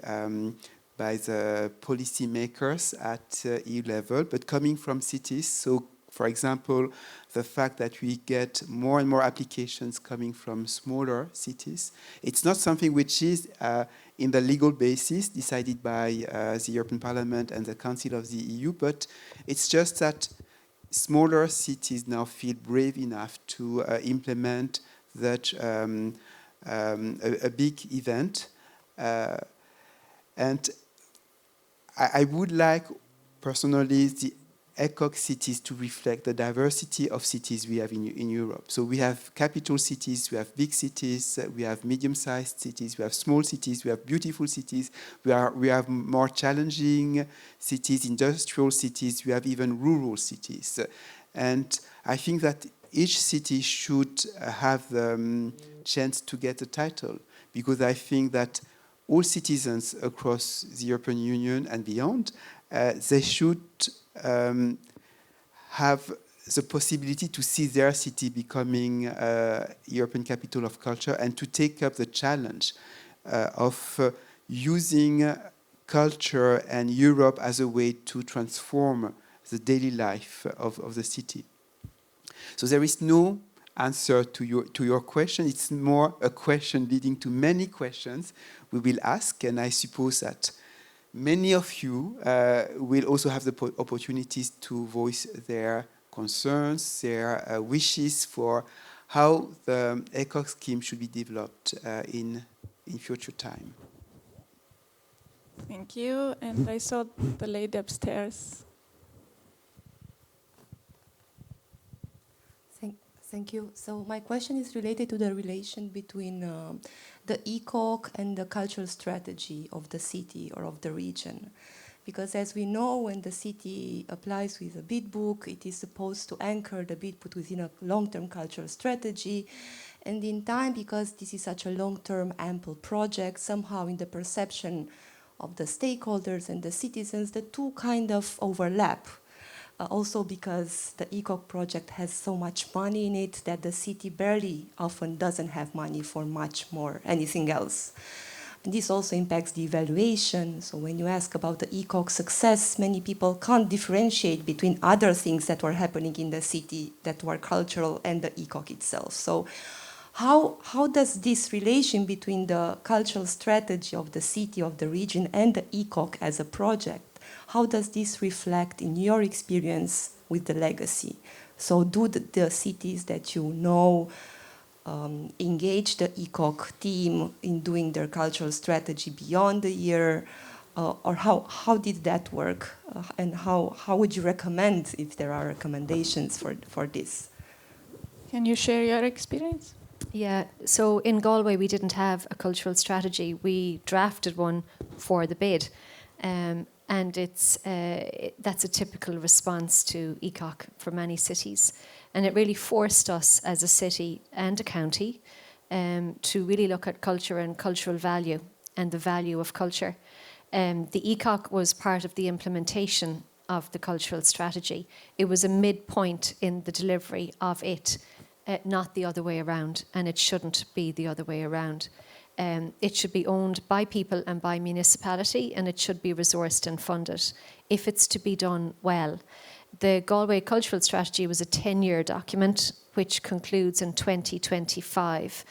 the policy makers at EU level, but coming from cities. So For example, the fact that we get more and more applications coming from smaller cities. It's not something which is in the legal basis decided by the European Parliament and the Council of the EU, but it's just that smaller cities now feel brave enough to implement that a big event. And I would like, personally, the ECOC cities to reflect the diversity of cities we have in Europe. So we have capital cities, we have big cities, we have medium-sized cities, we have small cities, we have beautiful cities, we have more challenging cities, industrial cities, we have even rural cities. And I think that each city should have the chance to get a title, because I think that all citizens across the European Union and beyond, they should have the possibility to see their city becoming European capital of culture and to take up the challenge of using culture and Europe as a way to transform the daily life of the city. So there is no answer to your question. It's more a question leading to many questions we will ask, and I suppose that many of you will also have the opportunities to voice their concerns, their wishes for how the ECOC scheme should be developed in future time. Thank you. And I saw the lady upstairs. Thank you. So my question is related to the relation between the ECOC and the cultural strategy of the city or of the region. Because as we know, when the city applies with a bid book, it is supposed to anchor the bid book within a long-term cultural strategy. And in time, because this is such a long-term, ample project, somehow in the perception of the stakeholders and the citizens, the two kind of overlap. Also because the ECOC project has so much money in it that the city barely often doesn't have money for much more anything else. And this also impacts the evaluation. So when you ask about the ECOC success, many people can't differentiate between other things that were happening in the city that were cultural and the ECOC itself. So how does this relation between the cultural strategy of the city, of the region, and the ECOC as a project, how does this reflect in your experience with the legacy? So do the cities that you know engage the ECOC team in doing their cultural strategy beyond the year? Or how did that work? And how would you recommend, if there are recommendations for this? Can you share your experience? Yeah, so in Galway we didn't have a cultural strategy. We drafted one for the bid. And that's a typical response to ECOC for many cities. And it really forced us as a city and a county to really look at culture and cultural value and the value of culture. The ECOC was part of the implementation of the cultural strategy. It was a midpoint in the delivery of it, not the other way around, and it shouldn't be the other way around. It should be owned by people and by municipality, and it should be resourced and funded if it's to be done well. The Galway Cultural Strategy was a 10-year document which concludes in 2025.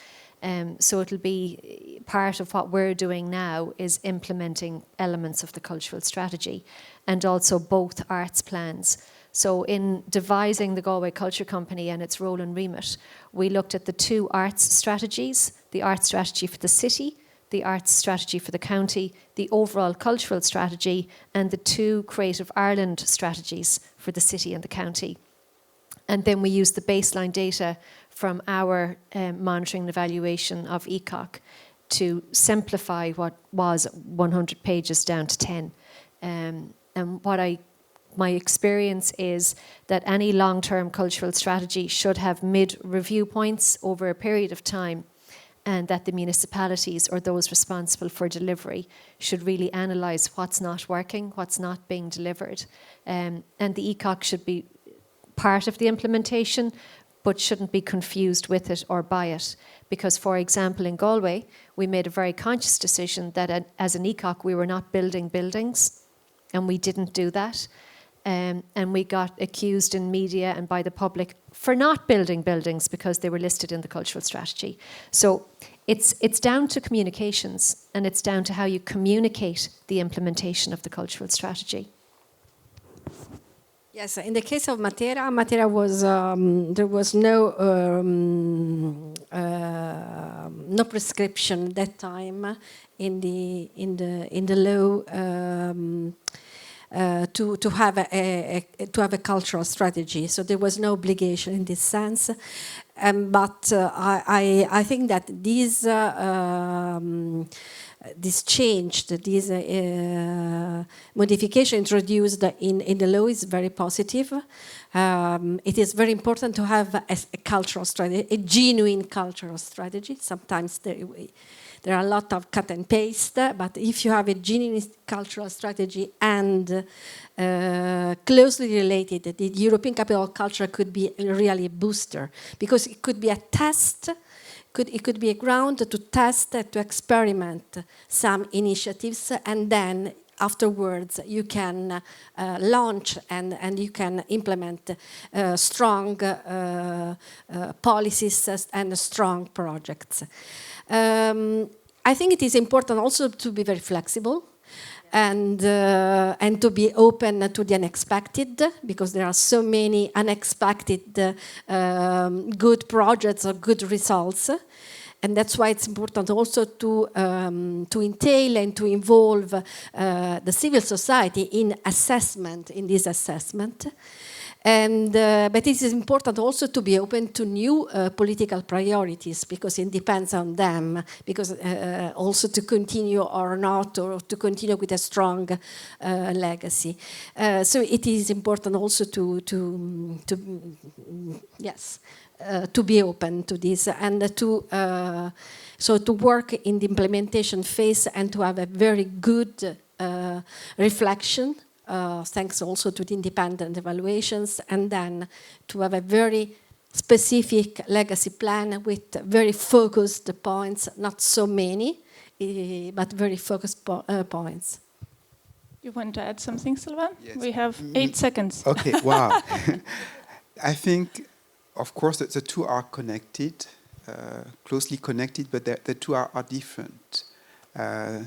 So it'll be part of what we're doing now is implementing elements of the cultural strategy and also both arts plans. So in devising the Galway Culture Company and its role and remit, we looked at the two arts strategies, the arts strategy for the city, the arts strategy for the county, the overall cultural strategy, and the two Creative Ireland strategies for the city and the county. And then we used the baseline data from our monitoring and evaluation of ECOC to simplify what was 100 pages down to 10. And my experience is that any long-term cultural strategy should have mid-review points over a period of time, and that the municipalities or those responsible for delivery should really analyse what's not working, what's not being delivered. And the ECOC should be part of the implementation, but shouldn't be confused with it or by it. Because, for example, in Galway, we made a very conscious decision that as an ECOC, we were not building buildings, and we didn't do that. and we got accused in media and by the public for not building buildings because they were listed in the cultural strategy. So it's down to communications, and it's down to how you communicate the implementation of the cultural strategy. Yes, in the case of Matera was there was no prescription at that time in the law to have a cultural strategy. So there was no obligation in this sense. But I think that this change, this modification introduced in the law is very positive. It is very important to have a cultural strategy, a genuine cultural strategy. Sometimes there are a lot of cut and paste, but if you have a genuine cultural strategy and closely related, the European Capital of Culture could be really a booster, because it could be a test. It could be a ground to test, to experiment some initiatives, and then afterwards you can launch and you can implement strong policies and strong projects. I think it is important also to be very flexible and to be open to the unexpected, because there are so many unexpected good projects or good results. And that's why it's important also to entail and to involve the civil society in assessment, in this assessment. And but it is important also to be open to new political priorities, because it depends on them, because also to continue or not, or to continue with a strong legacy. So it is important also to be open to this, and to work in the implementation phase and to have a very good reflection. Thanks also to the independent evaluations, and then to have a very specific legacy plan with very focused points, not so many, but very focused points. You want to add something, Sylvain? Yes. We have 8 seconds. Okay, wow. I think, of course, that the two are connected, closely connected, but the two are different.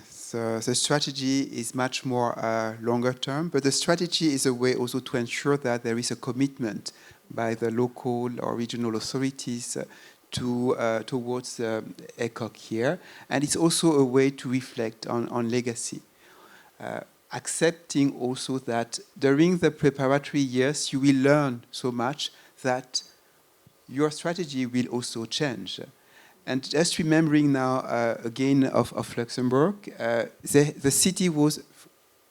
So the strategy is much more longer term, but the strategy is a way also to ensure that there is a commitment by the local or regional authorities towards the ECOC here, and it's also a way to reflect on legacy. Accepting also that during the preparatory years you will learn so much that your strategy will also change. And just remembering now again of Luxembourg, the city was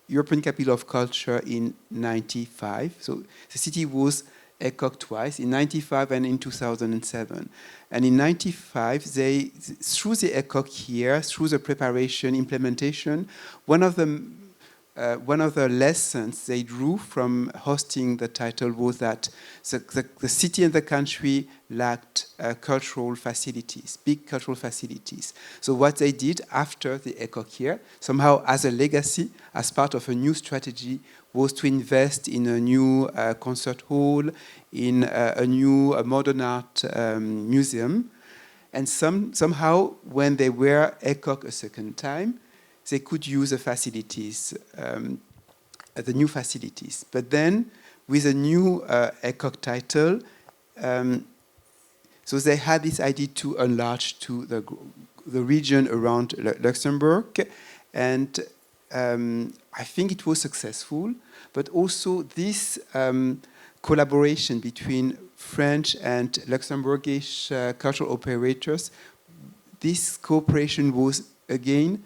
European Capital of Culture in 1995. So the city was ECOC twice, in 1995 and in 2007. And in 1995, through the ECOC here, through the preparation, implementation, one of the lessons they drew from hosting the title was that the city and the country lacked cultural facilities, big cultural facilities. So what they did after the ECOC year, somehow as a legacy, as part of a new strategy, was to invest in a new concert hall, in a new modern art museum. And somehow, when they were ECOC a second time, they could use the facilities, the new facilities. But then, with a new ECOC title, so they had this idea to enlarge to the region around Luxembourg, and I think it was successful. But also this collaboration between French and Luxembourgish cultural operators, this cooperation was again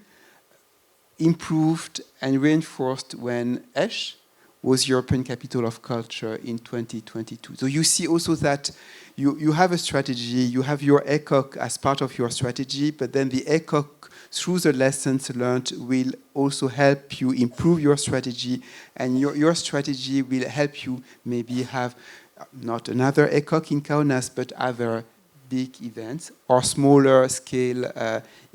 improved and reinforced when Esch was European Capital of Culture in 2022. So you see also that you have a strategy, you have your ECOC as part of your strategy, but then the ECOC, through the lessons learned, will also help you improve your strategy, and your strategy will help you maybe have not another ECOC in Kaunas, but other big events or smaller scale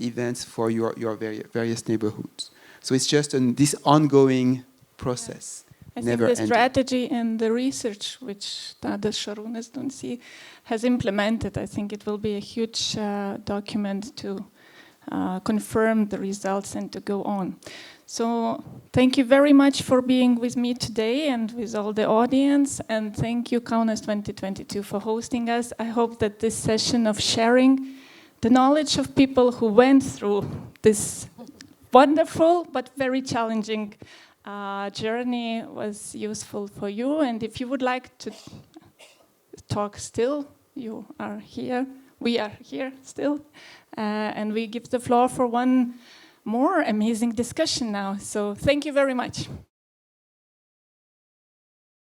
events for your various neighborhoods. So it's just this ongoing process. I think never the ending. strategy and the research which Tadas Šarūnas Dunsi has implemented, I think it will be a huge document to confirm the results and to go on. So thank you very much for being with me today and with all the audience, and thank you Kaunas 2022 for hosting us. I hope that this session of sharing the knowledge of people who went through this wonderful but very challenging journey was useful for you. And if you would like to talk still, you are here. We are here still. And we give the floor for one more amazing discussion now. So thank you very much.